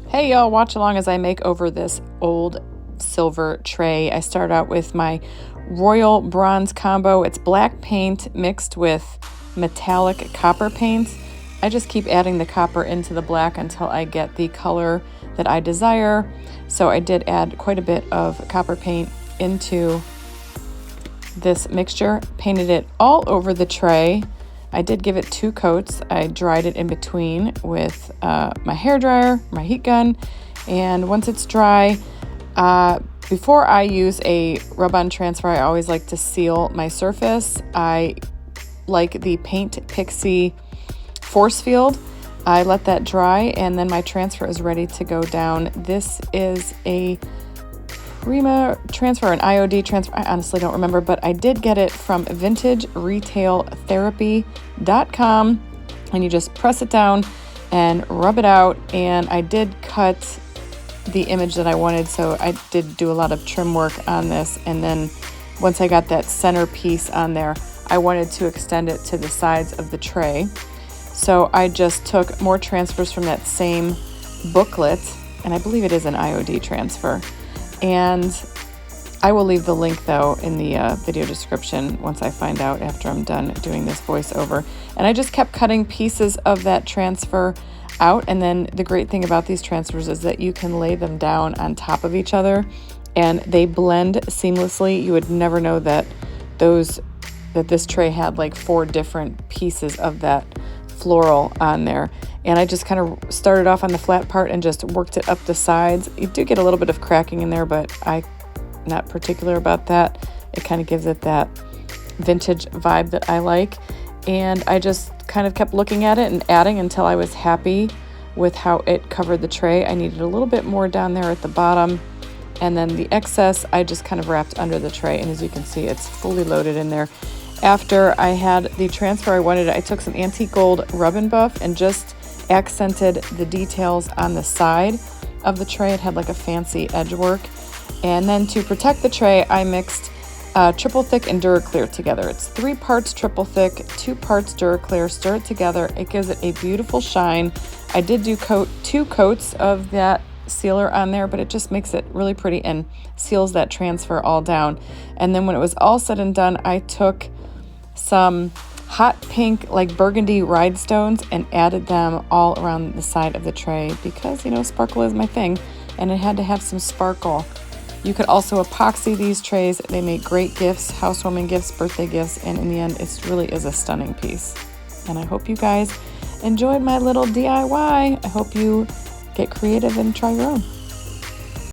Hey y'all, watch along as I make over this old silver tray. I start out with my royal bronze combo. It's black paint mixed with metallic copper paint. I just keep adding the copper into the black until I get the color that I desire. So I did add quite a bit of copper paint into this mixture, painted it all over the tray. I did give it 2 coats. I dried it in between with my hairdryer, my heat gun, and once it's dry, before I use a rub-on transfer, I always like to seal my surface. I like the Paint Pixie force field. I let that dry, and then my transfer is ready to go down. This is a Prima transfer, an IOD transfer, I honestly don't remember, but I did get it from vintageretailtherapy.com, and you just press it down and rub it out. And I did cut the image that I wanted, so I did do a lot of trim work on this. And then once I got that center piece on there, I wanted to extend it to the sides of the tray. So I just took more transfers from that same booklet, and I believe it is an IOD transfer. And I will leave the link though in the video description once I find out after I'm done doing this voiceover. And I just kept cutting pieces of that transfer out. And then the great thing about these transfers is that you can lay them down on top of each other and they blend seamlessly. You would never know that this tray had like 4 different pieces of that floral on there. And I just kind of started off on the flat part and just worked it up the sides. You do get a little bit of cracking in there, but I'm not particular about that. It kind of gives it that vintage vibe that I like. And I just kind of kept looking at it and adding until I was happy with how it covered the tray. I needed a little bit more down there at the bottom. And then the excess, I just kind of wrapped under the tray. And as you can see, it's fully loaded in there. After I had the transfer I wanted, I took some antique gold rub and buff and just accented the details on the side of the tray. It had like a fancy edge work. And then to protect the tray, I mixed triple thick and Duraclear together. It's 3 parts triple thick, 2 parts Duraclear. Stir it together. It gives it a beautiful shine. I did do 2 coats of that sealer on there, but it just makes it really pretty and seals that transfer all down. And then when it was all said and done, I took some hot pink, like burgundy rhinestones, and added them all around the side of the tray because, you know, sparkle is my thing and it had to have some sparkle. You could also epoxy these trays. They make great gifts, housewarming gifts, birthday gifts, and in the end, it really is a stunning piece. And I hope you guys enjoyed my little DIY. I hope you get creative and try your own.